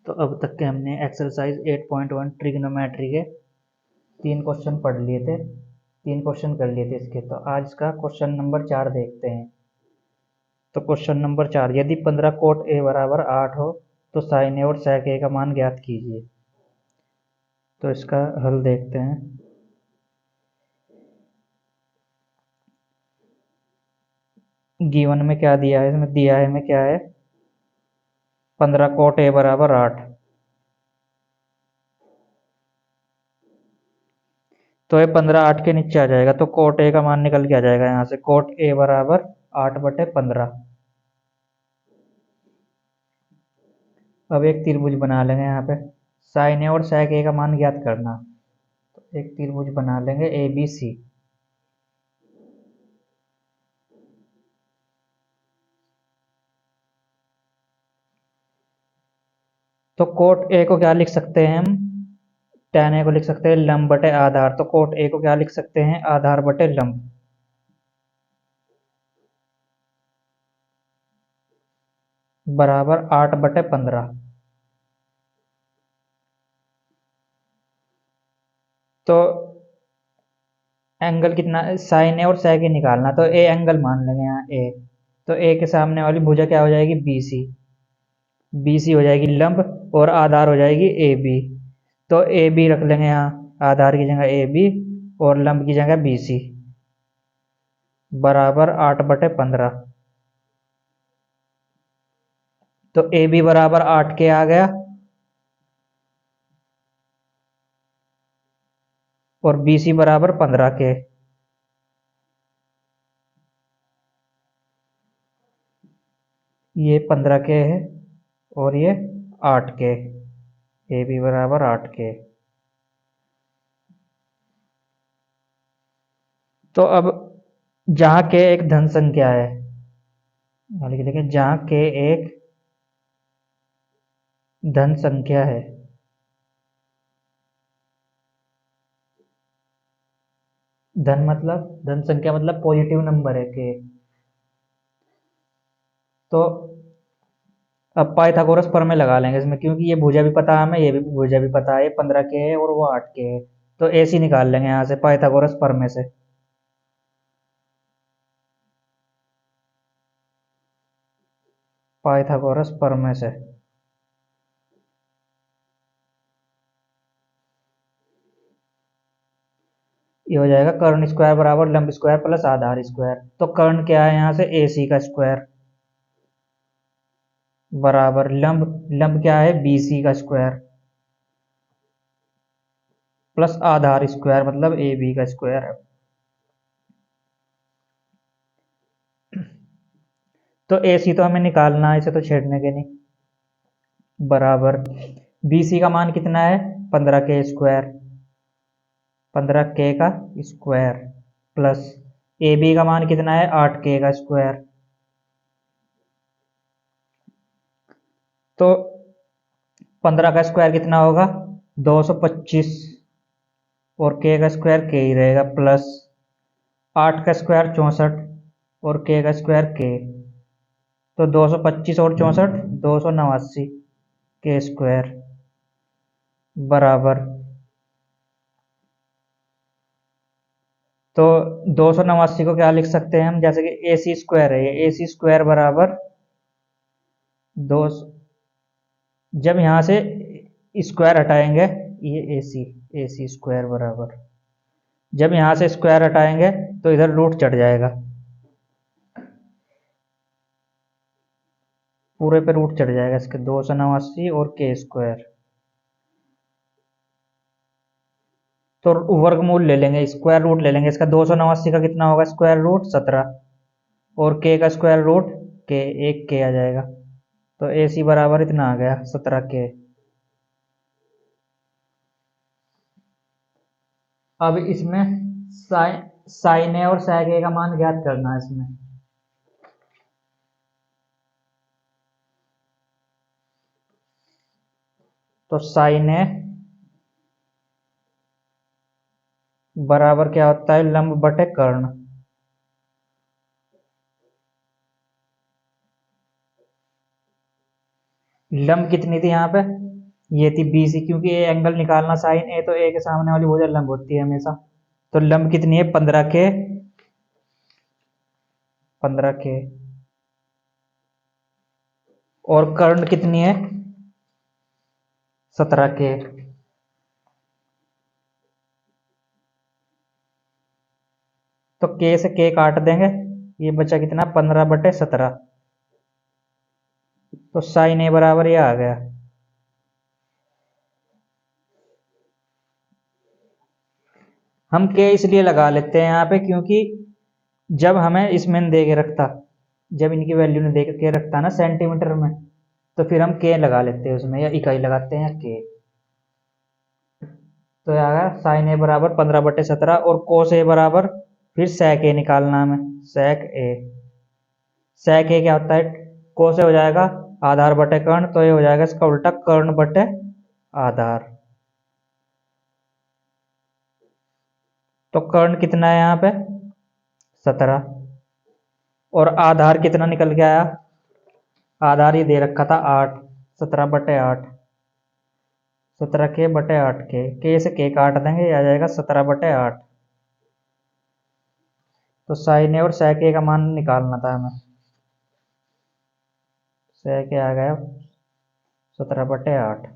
तो अब तक के हमने एक्सरसाइज 8.1 ट्रिग्नोमेट्री के 3 क्वेश्चन पढ़ लिए थे, 3 क्वेश्चन कर लिए थे इसके। तो आज इसका क्वेश्चन नंबर 4 देखते हैं। तो क्वेश्चन नंबर 4, यदि 15 कोट ए बराबर 8 हो तो साइन ए और सेक ए का मान ज्ञात कीजिए। तो इसका हल देखते हैं। गिवन में क्या दिया है, इसमें दिया है में क्या है, 15 कोट ए बराबर 8। तो ये 15 8 के नीचे आ जाएगा, तो कोट ए का मान निकल के आ जाएगा यहाँ से, कोट ए बराबर 8/15। अब एक त्रिभुज बना लेंगे यहाँ पे, साइन ए और सेक ए का मान ज्ञात करना। तो एक त्रिभुज बना लेंगे ए बी सी। तो कोट ए को क्या लिख सकते हैं हम, tan ए को लिख सकते हैं लंब बटे आधार। तो कोट ए को क्या लिख सकते हैं, आधार बटे लंब, बराबर 8/15। तो एंगल कितना, साइन ए और सेक ए निकालना, तो ए एंगल मान लेंगे यहाँ ए। तो ए के सामने वाली भुजा क्या हो जाएगी, बी सी। बी सी हो जाएगी लंब और आधार हो जाएगी ए बी। तो ए बी रख लेंगे यहाँ, आधार की जगह ए बी और लंब की जगह बी सी, बराबर 8/15। तो ए बी बराबर 8 के आ गया और बी सी बराबर 15 के। ये 15 के है और ये 8 के, ए बी बराबर 8 के। तो अब जहां के एक धन संख्या है, लिख देंगे जहां के एक धन संख्या है, धन मतलब धन संख्या मतलब पॉजिटिव नंबर है के। तो अब पाइथागोरस प्रमेय लगा लेंगे इसमें, क्योंकि ये भुजा भी पता है हमें, ये भी भुजा भी पता है, ये 15 के है और वो 8 के है। तो ऐसे निकाल लेंगे यहाँ से पाइथागोरस प्रमेय से। पाइथागोरस प्रमेय से ये हो जाएगा कर्ण स्क्वायर बराबर लंब स्क्वायर प्लस आधार स्क्वायर। तो कर्ण क्या है यहाँ से, ए सी का स्क्वायर, बराबर लंब, लंब क्या है, बी सी का स्क्वायर, प्लस आधार स्क्वायर मतलब ए बी का स्क्वायर है। तो ए सी तो हमें निकालना है, इसे तो छेड़ने के नहीं, बराबर बी सी का मान कितना है, 15 के स्क्वायर, 15 के का स्क्वायर, प्लस ए बी का मान कितना है, 8 के का स्क्वायर। तो 15 का स्क्वायर कितना होगा, 225, और के का स्क्वायर के ही रहेगा, प्लस 8 का स्क्वायर 64 और के का स्क्वायर के। तो 225 और 64 289 के स्क्वायर, बराबर। तो 289 को क्या लिख सकते हैं हम, जैसे कि ए सी स्क्वायर है, ये ए सी स्क्वायर बराबर दो, जब यहाँ से स्क्वायर हटाएंगे, ये ए सी स्क्वायर बराबर, जब यहाँ से स्क्वायर हटाएंगे तो इधर रूट चढ़ जाएगा, पूरे पे रूट चढ़ जाएगा इसके, 289 और के स्क्वायर। तो वर्गमूल ले लेंगे, स्क्वायर रूट ले लेंगे इसका, 289 का कितना होगा, स्क्वायर रूट 17 और के का स्क्वायर रूट के, एक के आ जाएगा। तो ए सी बराबर इतना आ गया 17 के। अब इसमें साइन ए और सेक ए का मान ज्ञात करना है इसमें। तो साइन ए बराबर क्या होता है, लंब बटे कर्ण। लंब कितनी थी यहाँ पे, ये थी बी सी, क्योंकि ए एंगल निकालना साइन ए, तो ए के सामने वाली भुजा लंब होती है हमेशा। तो लंब कितनी है 15 के, और कर्ण कितनी है 17 के। तो के से के काट देंगे, ये बचा कितना 15/17। तो साइन ए बराबर ये आ गया। हम के इसलिए लगा लेते हैं यहाँ पे, क्योंकि जब हमें इसमें दे के रखता, जब इनकी वैल्यू ने दे के रखता ना सेंटीमीटर में, तो फिर हम के लगा लेते हैं उसमें, या इकाई लगाते हैं के। तो आ गया साइन ए बराबर 15/17, और कोस ए बराबर फिर सेक ए निकालना हमें, सेक ए। सेक ए क्या होता है, कोस ए हो जाएगा आधार बटे कर्ण, तो ये हो जाएगा इसका उल्टा कर्ण बटे आधार। तो कर्ण कितना है यहाँ पे 17, और आधार कितना निकल के आया, आधार ये दे रखा था 8, 17/8, 17 के/8 के से के काट देंगे, आ जाएगा 17/8। तो साइन ए और सेक ए का मान निकालना था हमें, सेक ए आ गया 17/8।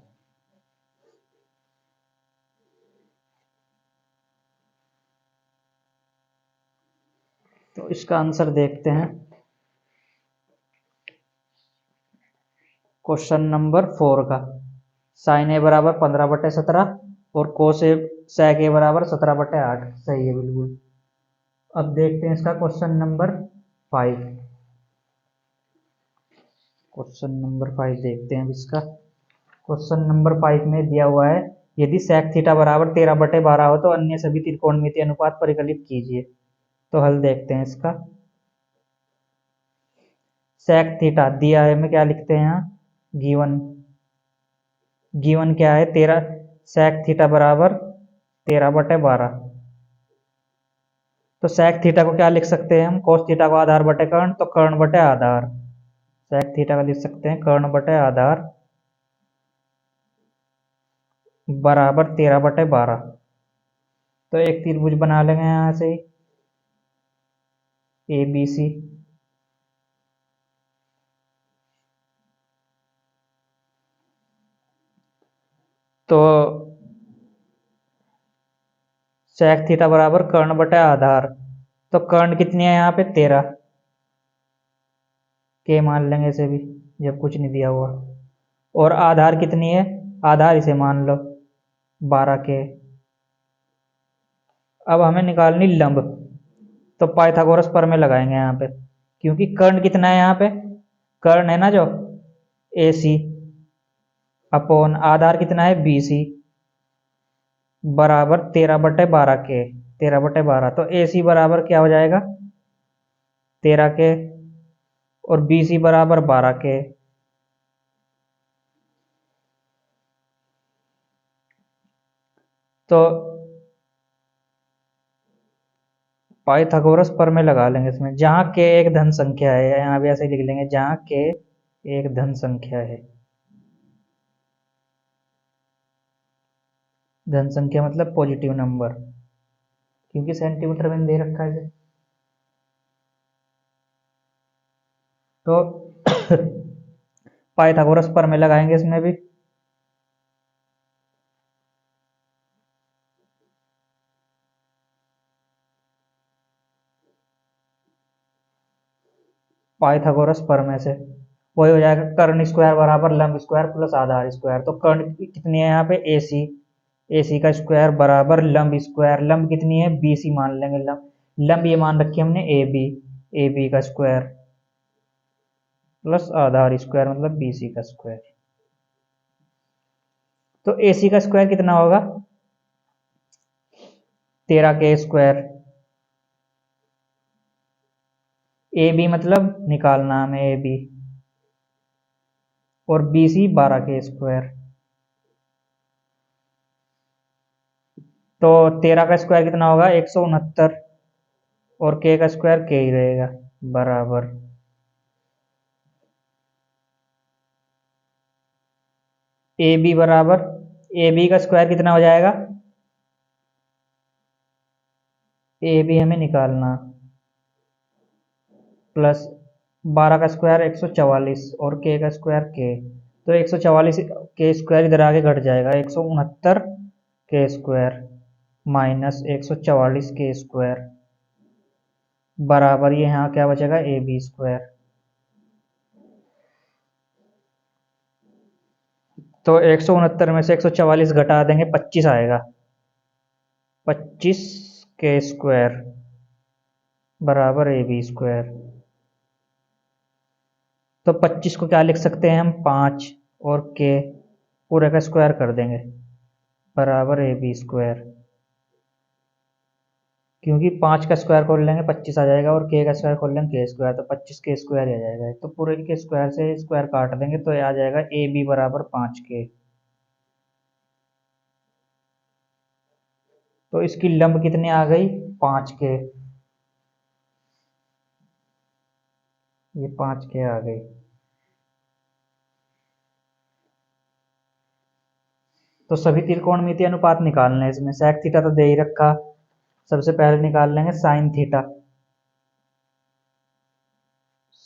तो इसका आंसर देखते हैं, क्वेश्चन नंबर 4 का। साइन ए बराबर 15/17 और कोस ए सेक ए बराबर 17/8, सही है बिल्कुल। अब देखते हैं इसका क्वेश्चन नंबर 5। क्वेश्चन नंबर 5 देखते हैं इसका। क्वेश्चन नंबर 5 में दिया हुआ है, यदि सेक थीटा बराबर 13/12 हो तो अन्य सभी त्रिकोणमितीय अनुपात परिकलित कीजिए। तो हल देखते हैं इसका। सेक थीटा दिया है, हमें क्या लिखते हैं यहाँ, गिवन। गिवन क्या है 13, सेक थीटा बराबर 13/12। तो सेक थीटा को क्या लिख सकते हैं हम, कोस थीटा को आधार बटे कर्ण, तो कर्ण बटे आधार। सेक थीटा का लिख सकते हैं कर्ण बटे आधार बराबर 13/12। तो एक त्रिभुज बना लेंगे यहाँ से ए बी सी। तो सेक थीटा बराबर कर्ण बटे आधार, तो कर्ण कितनी है यहाँ पे 13 के मान लेंगे इसे भी, जब कुछ नहीं दिया हुआ। और आधार कितनी है, आधार इसे मान लो 12 के। अब हमें निकालनी लंब, तो पाइथागोरस प्रमेय लगाएंगे यहाँ पे, क्योंकि कर्ण कितना है यहाँ पे, कर्ण है ना जो ए सी, अपॉन आधार कितना है बी सी, बराबर 13/12 के, 13/12। तो ए सी बराबर क्या हो जाएगा 13 के, और बी सी बराबर 12 के। तो पाइथागोरस प्रमेय लगा लेंगे इसमें, जहां के एक धन संख्या है, यहाँ भी ऐसे लिख लेंगे, जहां के एक धन संख्या है। धन संख्या मतलब पॉजिटिव नंबर, क्योंकि सेंटीमीटर में दे रखा है। तो पाइथागोरस प्रमेय लगाएंगे इसमें भी। पाइथागोरस प्रमेय से वही हो जाएगा, कर्ण स्क्वायर बराबर लंब स्क्वायर प्लस आधार स्क्वायर। तो कर्ण कितनी है यहाँ पे ए सी, ए सी का स्क्वायर बराबर लंब स्क्वायर, लंब कितनी है बी सी मान लेंगे, लंब लंब ये मान रखी हमने ए बी, ए बी का स्क्वायर प्लस आधार स्क्वायर मतलब बी सी का स्क्वायर। तो ए सी का स्क्वायर कितना होगा 13 के स्क्वायर, ए बी मतलब निकालना हमें ए बी, और बी सी 12 के स्क्वायर। तो 13 का स्क्वायर कितना होगा 169, और के का स्क्वायर के ही रहेगा, बराबर ए बी बराबर, ए बी का स्क्वायर कितना हो जाएगा, ए बी हमें निकालना, प्लस 12 का स्क्वायर 144 और के का स्क्वायर के, तो 144 के स्क्वायर इधर आगे घट जाएगा, 169 के स्क्वायर माइनस 144 के स्क्वायर बराबर, ये यहाँ क्या बचेगा, ए बी स्क्वायर। तो 169 में से 144 घटा देंगे, 25 आएगा, 25 के स्क्वायर बराबर ए बी स्क्वायर। तो 25 को क्या लिख सकते हैं हम, 5 और के पूरे का स्क्वायर कर देंगे बराबर ए बी स्क्वायर, क्योंकि 5 का स्क्वायर खोल लेंगे 25 आ जाएगा और के का स्क्वायर खोल लेंगे के स्क्वायर, तो 25 के स्क्वायर आ जाएगा, तो पूरे के स्क्वायर से स्क्वायर काट देंगे तो आ जाएगा ए बी बराबर 5 के। तो इसकी लंब कितनी आ गई, 5 के, ये 5 के आ गई। तो सभी त्रिकोणमितीय अनुपात निकालने हैं इसमें, sec थीटा तो दे ही रखा, सबसे पहले निकाल लेंगे साइन थीटा।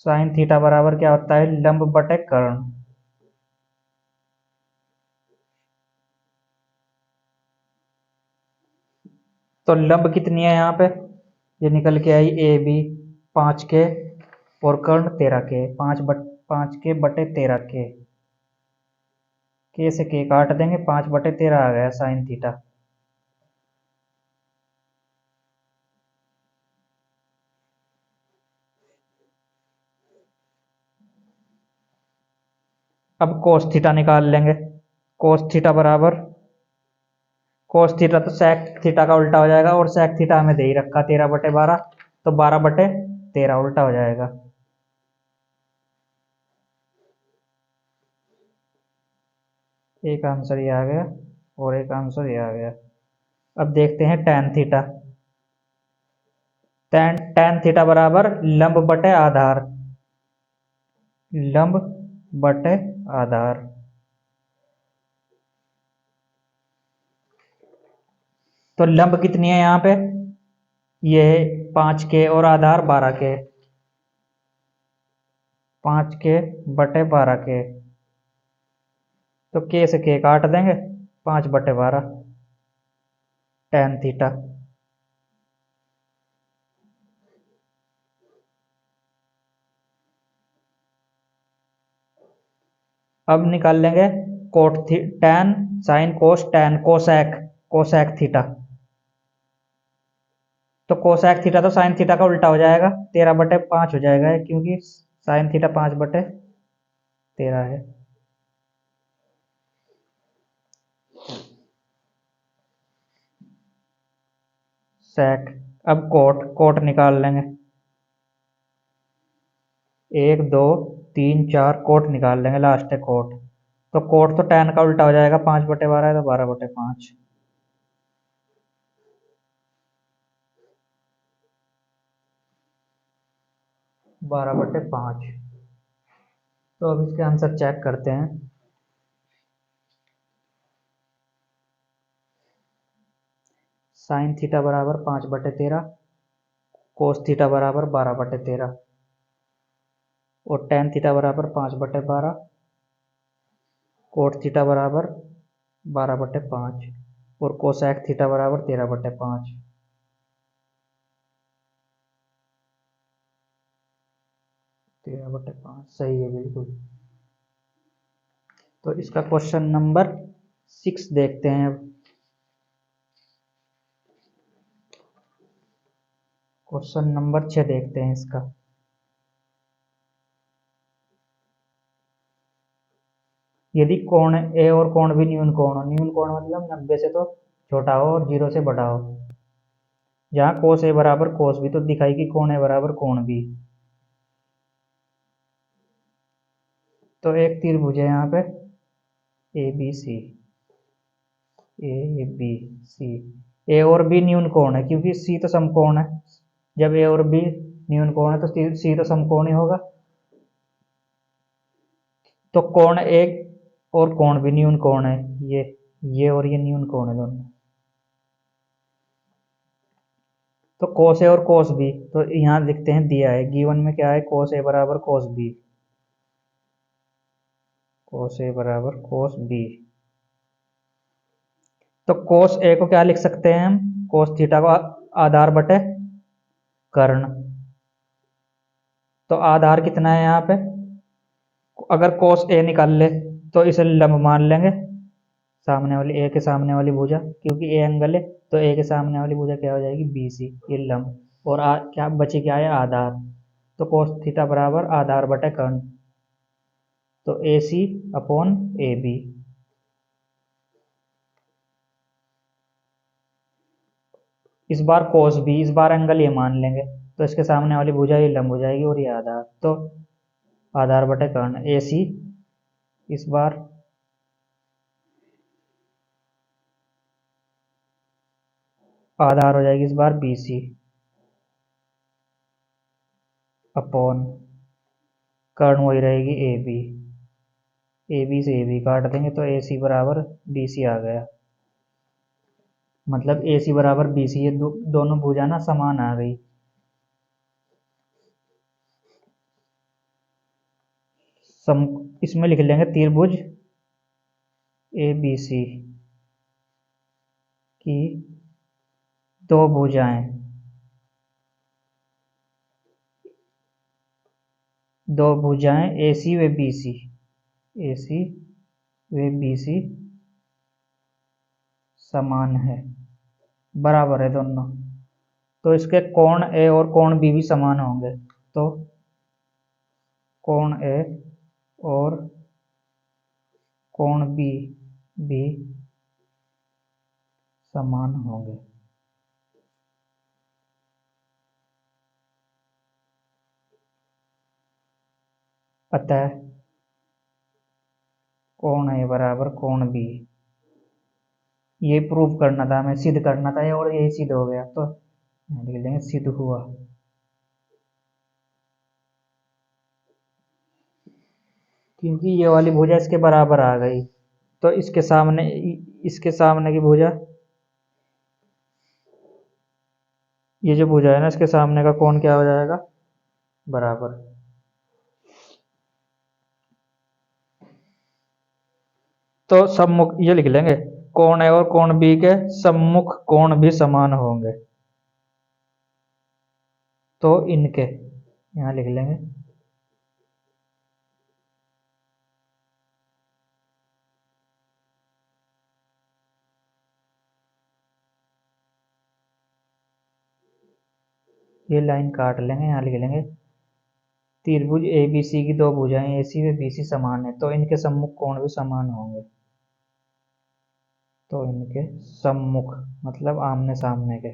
साइन थीटा बराबर क्या होता है, लंब बटे कर्ण। तो लंब कितनी है यहाँ पे, ये निकल के आई ए बी 5 के और कर्ण 13 के, 5 के बटे 13 के से के काट देंगे, 5 बटे 13 आ गया साइन थीटा। अब कोस थीटा निकाल लेंगे, कोस थीटा बराबर, कोस थीटा तो सेक थीटा का उल्टा हो जाएगा और सेक थीटा हमें दे ही रखा 13/12, तो 12/13 उल्टा हो जाएगा। एक आंसर ये आ गया और एक आंसर ये आ गया। अब देखते हैं टैन थीटा। टैन थीटा बराबर लंब बटे आधार, लंब बटे आधार। तो लंब कितनी है यहाँ पे, ये 5 के और आधार 12 के, 5 के बटे 12 के, तो के से के काट देंगे, 5/12 टैन थीटा। अब निकाल लेंगे cot tan sine cos tan cosec, cosec theta. तो कोसैक थीटा तो साइन थीटा का उल्टा हो जाएगा, 13/5 हो जाएगा, क्योंकि साइन थीटा 5/13 है। सेक, अब कोट, कोट निकाल लेंगे, 1 2 3 4 कोट निकाल लेंगे, लास्ट है कोट। तो कोट तो टैन का उल्टा हो जाएगा, 5/12 है तो 12/5, 12/5। तो अब इसके आंसर चेक करते हैं। साइन थीटा बराबर 5/13, कोस थीटा बराबर 12/13 और टैन थीटा बराबर 5/12, कोट थीटा बराबर 12/5 और कोसैक थीटा बराबर 13/5। 13/5 सही है बिल्कुल। तो इसका क्वेश्चन नंबर 6 देखते हैं अब। क्वेश्चन नंबर 6 देखते हैं इसका। यदि कोण ए और कोण भी न्यून कोण हो, न्यून कोण मतलब 90 से तो छोटा हो और 0 से बड़ा हो, जहाँ कोस ए बराबर कोस भी, तो दिखाई कि कोण ए बराबर कोण भी। तो एक त्रिभुज है यहाँ पे A B C, A B C, ए और बी न्यून कोण है क्योंकि सी तो समकोण है, जब ए और बी न्यून कोण है तो सी तो समकोण ही होगा। तो कोण ए और कोण भी न्यून कोण है, ये और ये न्यून कोण है दोनों। तो कोस ए और कोस बी, तो यहाँ लिखते हैं, दिया है गिवन में क्या है, कोस ए बराबर कोस बी, कोस ए बराबर कोस बी। तो कोस ए को क्या लिख सकते हैं हम, कोस थीटा को आधार बटे कर्ण। तो आधार कितना है यहाँ पे, अगर कोस ए निकाल ले तो इसे लंब मान लेंगे, सामने वाली ए के सामने वाली भुजा, क्योंकि ए एंगल है तो ए के सामने वाली भुजा क्या हो जाएगी, बी सी, ये लंब। और क्या बचे, क्या है, आधार। तो कोस थीटा बराबर आधार बटे कर्ण, तो ए सी अपॉन ए बी। इस बार कोस बी, इस बार एंगल ये मान लेंगे, तो इसके सामने वाली भुजा ये लंब हो जाएगी और ये आधार, तो आधार बटे कर्ण ए सी, इस बार आधार हो जाएगी इस बार बी सी अपॉन कर्ण वही रहेगी ए बी, ए बी से ए बी काट देंगे तो ए सी बराबर बी सी आ गया। मतलब ए सी बराबर बी सी, ये दोनों भुजा ना समान आ गई। सम इसमें लिख लेंगे त्रिभुज ए बी सी की दो भुजाएं, दो भुजाएं ए सी व बी सी, ए सी व बी सी समान है, बराबर है दोनों। तो इसके कोण ए और कोण बी भी समान होंगे, तो कोण ए और कोण बी भी समान होंगे। अतः कोण ए बराबर कोण बी, ये प्रूव करना था, हमें सिद्ध करना था, और यही सिद्ध हो गया, तो लिख लेंगे सिद्ध हुआ। क्योंकि ये वाली भुजा इसके बराबर आ गई, तो इसके सामने की भुजा, ये जो भुजा है ना, इसके सामने का कोण क्या हो जाएगा, बराबर। तो सम्मुख ये लिख लेंगे, कोण ए और कोण बी के सम्मुख कोण भी समान होंगे, तो इनके यहाँ लिख लेंगे, ये लाइन काट लेंगे, यहाँ लिख लेंगे त्रिभुज ए बी सी की दो भुजाएं ए सी व बी सी समान है, तो इनके सम्मुख कोण भी समान होंगे। तो इनके सम्मुख मतलब आमने सामने के,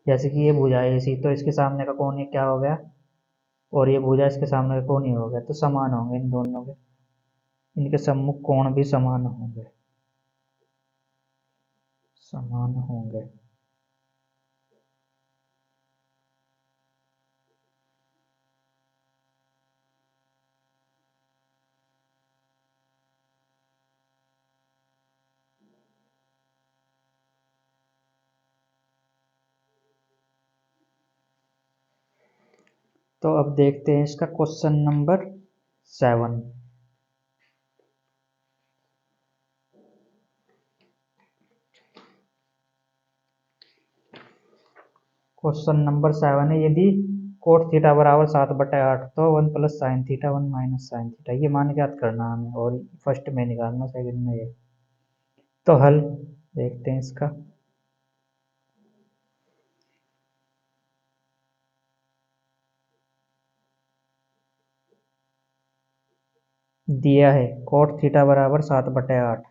जैसे कि ये भुजा ए सी, तो इसके सामने का कोण ये क्या हो गया, और ये भुजा इसके सामने का कोण ही हो गया, तो समान होंगे इन दोनों के, इनके सम्मुख कोण भी समान होंगे, समान होंगे। तो अब देखते हैं इसका क्वेश्चन नंबर 7। क्वेश्चन नंबर 7 है, यदि कोट थीटा बराबर 7/8 तो 1 plus sine theta 1 minus sine theta, ये मान के याद करना हमें, और फर्स्ट में निकालना, सेकंड में ये। तो हल देखते हैं इसका। दिया है कोट थीटा बराबर 7/8,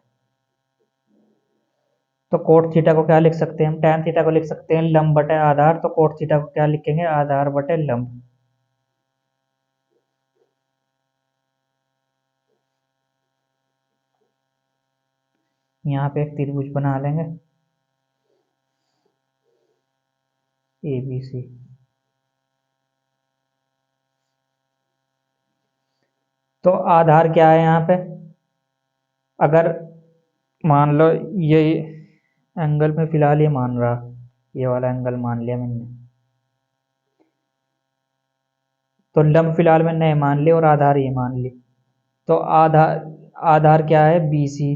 तो कोट थीटा को क्या लिख सकते हैं हम, टैन थीटा को लिख सकते हैं लंब बटे आधार, तो कोट थीटा को क्या लिखेंगे, आधार बटे लंब। यहाँ पे एक त्रिभुज बना लेंगे ए बी सी। तो आधार क्या है यहाँ पे, अगर मान लो ये एंगल में फिलहाल ये मान रहा, ये वाला एंगल मान लिया मैंने, तो लंब फिलहाल मैंने नहीं मान ली और आधार ये मान ली। तो आधार आधार क्या है बी सी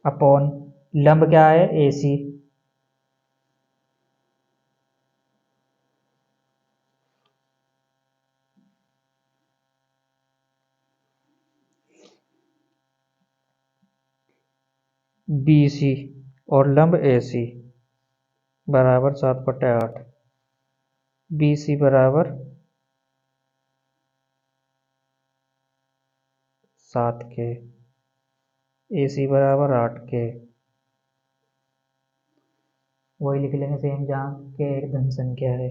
अपॉन लंब क्या है ए सी। बी सी और लंब ए सी बराबर 7/8। बी सी बराबर 7 के, ए सी बराबर 8 के। वही लिख लेंगे सेम जहाँ के एक धन संख्या है,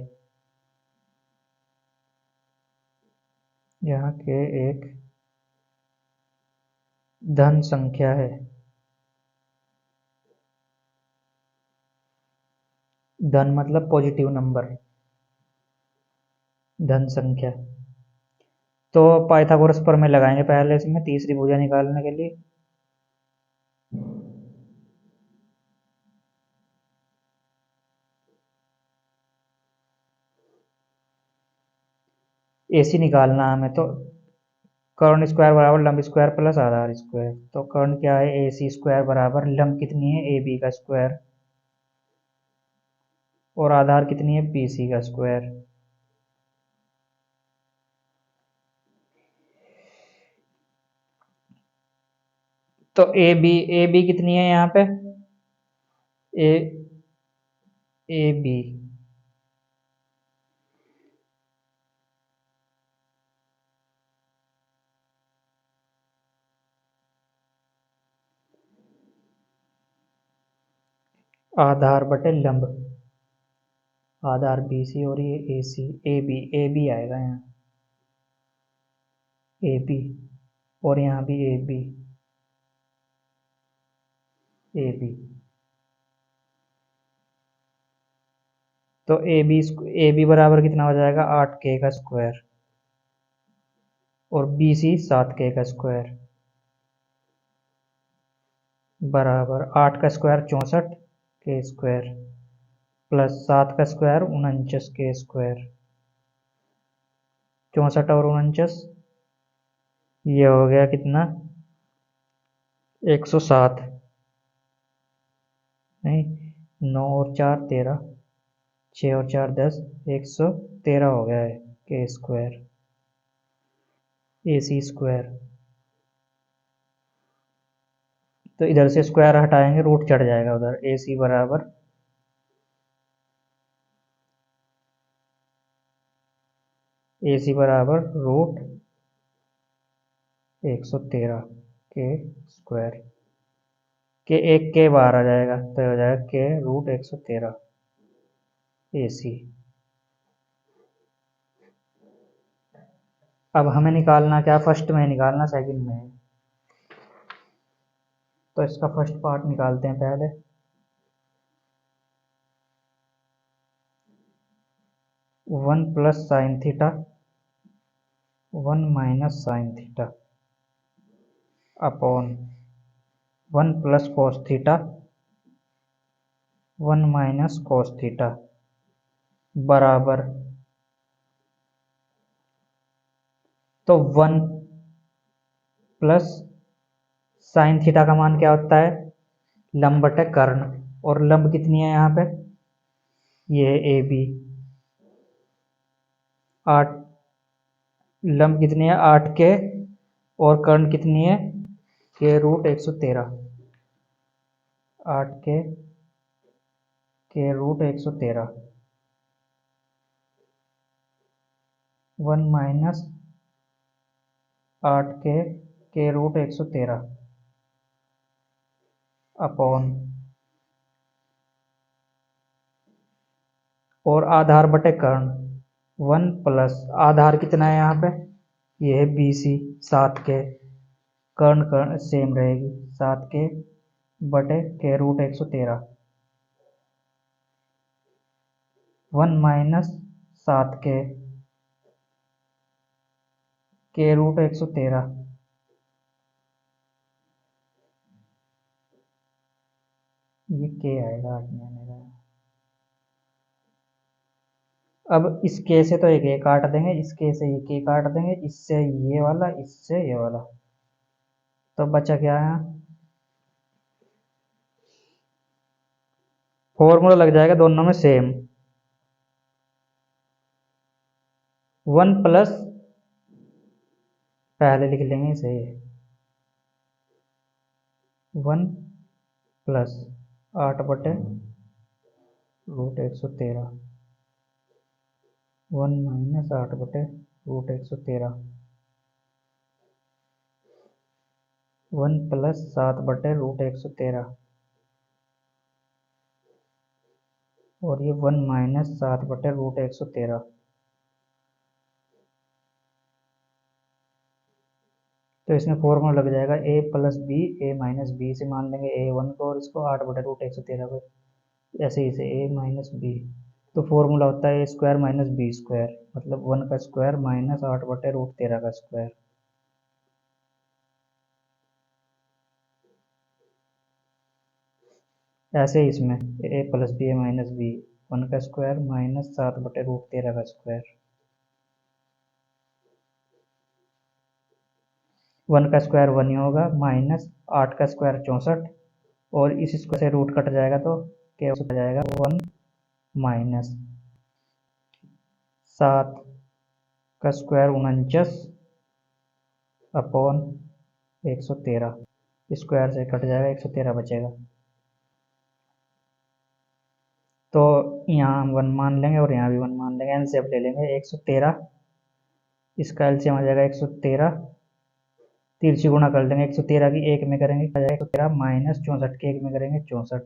जहाँ के एक धन संख्या है। धन मतलब पॉजिटिव नंबर, धन संख्या। तो पाइथागोरस प्रमेय लगाएंगे पहले इसमें तीसरी भुजा निकालने के लिए। एसी निकालना हमें, तो कर्ण स्क्वायर बराबर लंब स्क्वायर प्लस आधार स्क्वायर। तो कर्ण क्या है ए सी स्क्वायर बराबर लंब कितनी है ए बी का स्क्वायर और आधार कितनी है बी सी का स्क्वायर। तो ए बी कितनी है यहाँ पे ए ए बी आधार बटे लंब, आधार बी सी और ये ए सी ए बी आएगा यहाँ ए बी और यहाँ भी ए बी ए बी। तो ए बी बराबर कितना हो जाएगा 8 के का स्क्वायर और बी सी 7 के का स्क्वायर बराबर 8 का स्क्वायर 64 के स्क्वायर प्लस 7 का स्क्वायर 49 के स्क्वायर। 64 और 49 ये हो गया कितना 107, नहीं 9 और 4 13, 6 और 4 10, 113 हो गया है के स्क्वायर ए सी स्क्वायर। तो इधर से स्क्वायर हटाएंगे रूट चढ़ जाएगा उधर, ए सी बराबर रूट 113 के स्क्वायर के एक के बाहर आ जाएगा तो हो जाएगा के रूट 113 ए सी। अब हमें निकालना क्या फर्स्ट में निकालना सेकंड में, तो इसका फर्स्ट पार्ट निकालते हैं पहले। 1 plus sine theta 1 minus sine theta upon 1 plus cos theta 1 minus cos theta बराबर, तो 1 प्लस साइन थीटा का मान क्या होता है लंब बटे कर्ण, और लंब कितनी है यहाँ पे ये है ए बी 8, लंब कितनी है 8 के और कर्ण कितनी है के रूट 113, 8 के रूट 113 1 माइनस 8 के रूट 113 अपॉन और आधार बटे कर्ण 1 प्लस आधार कितना है यहाँ पे ये है बी सी 7 के, कर्ण कर्ण सेम रहेगी 7 के बटे के रूट 113 1 माइनस 7 के रूट 113 ये के आएगा 8 में आने का। अब इस के से तो एक ए काट देंगे, इस के से ये के काट देंगे, इससे ये वाला, इससे ये वाला, तो बचा क्या है, फॉर्मूला लग जाएगा दोनों में सेम, 1 प्लस, पहले लिख लेंगे इसे, 1 प्लस 8/√113, 1 माइनस 8/√113, 1 प्लस 7/√113, और ये 1 माइनस 7/√113। तो इसमें फॉर्मूला लग जाएगा ए प्लस बी, ए माइनस बी से मान लेंगे A1 को, और इसको 8/√113 को, ऐसे ही से ए माइनस बी। तो फॉर्मूला होता है ए स्क्वायर माइनस बी स्क्वायर, मतलब 1 का स्क्वायर माइनस 8/√13 का स्क्वायर। ऐसे ही इसमें ए प्लस बी, ए माइनस बी, 1 का स्क्वायर माइनस 7/√13 का स्क्वायर। 1 का स्क्वायर 1 ही होगा, माइनस 8 का स्क्वायर 64, और इस स्क्वायर से रूट कट जाएगा तो क्या हो जाएगा, 1 माइनस 7 का स्क्वायर 49 अपॉन 113, स्क्वायर से कट जाएगा, 113 बचेगा। तो यहाँ हम 1 मान लेंगे और यहाँ भी 1 मान लेंगे, एलसीएम ले लेंगे 113, इसका एलसीएम आ जाएगा 113, तिरछी गुणा कर देंगे, 113 की एक में करेंगे आ जाएगा 113, माइनस 64 की एक में करेंगे 64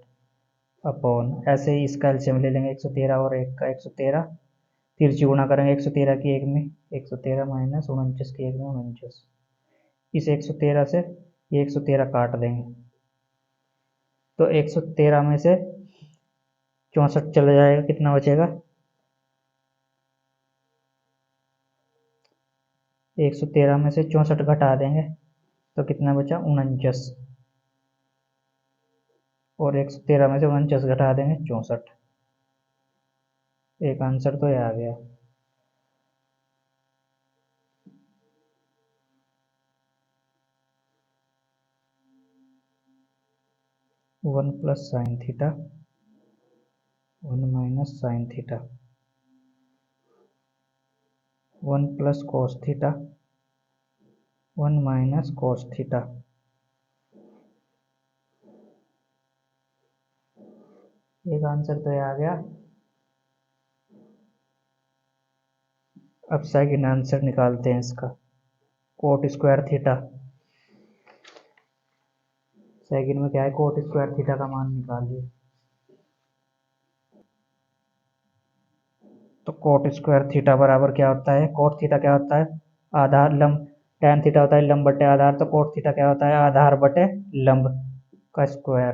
अपॉन, ऐसे ही इसका एलसीएम ले लेंगे 113 और एक का 113, तिरछी गुणा करेंगे 113 की एक में 113, माइनस 49 की एक में 49, इस 113 से ये 113 काट देंगे, तो 113 में से 64 चला जाएगा, कितना बचेगा, 113 में से 64 घटा देंगे तो कितना बचा, 49, और 113 में से 49 घटा देंगे 64, एक आंसर तो ये आ गया। 1 plus sine theta, 1 minus sine theta, 1 plus cos theta, 1 minus cos theta. एक आंसर तो ये आ गया। अब सेकंड आंसर निकालते हैं इसका, कोट स्क्वायर थीटा। सेकंड में क्या है, कोट स्क्वायर थीटा का मान निकालिए। तो कोट स्क्वायर थीटा बराबर क्या होता है, कोट थीटा क्या होता है, आधार लंब, tan थीटा होता है लंब बटे आधार, तो कोट थीटा क्या होता है, आधार बटे लंब का स्क्वायर।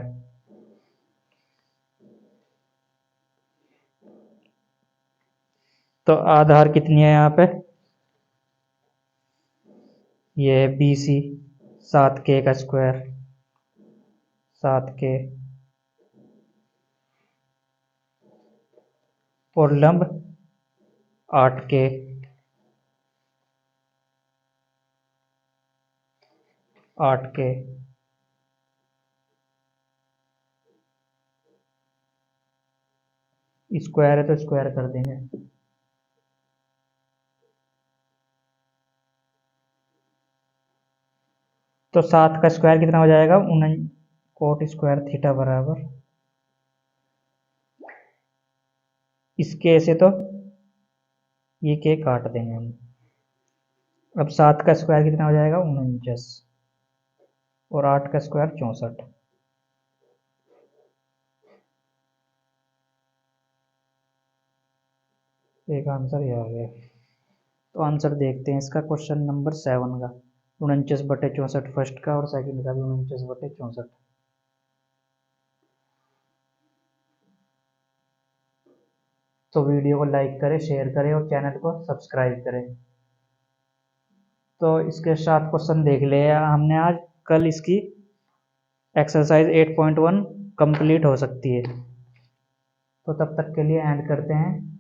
तो आधार कितनी है यहाँ पे, ये है BC, 7K का स्क्वायर, 7K, और लंब 8K, 8K। स्क्वायर है तो स्क्वायर कर देंगे, तो 7 का स्क्वायर कितना हो जाएगा, कोट स्क्वायर थीटा बराबर, इसके से तो ये के काट देंगे हम। अब 7 का स्क्वायर कितना हो जाएगा, 49, और 8 का स्क्वायर 64। एक आंसर ये आ गया। तो आंसर देखते हैं इसका, क्वेश्चन नंबर 7 का, 49/64 फर्स्ट का, और सेकंड का भी 49/64। तो वीडियो को लाइक करें, शेयर करें और चैनल को सब्सक्राइब करें। तो इसके साथ क्वेश्चन देख लिया हमने आज। कल इसकी एक्सरसाइज 8.1 कंप्लीट हो सकती है। तो तब तक के लिए एंड करते हैं।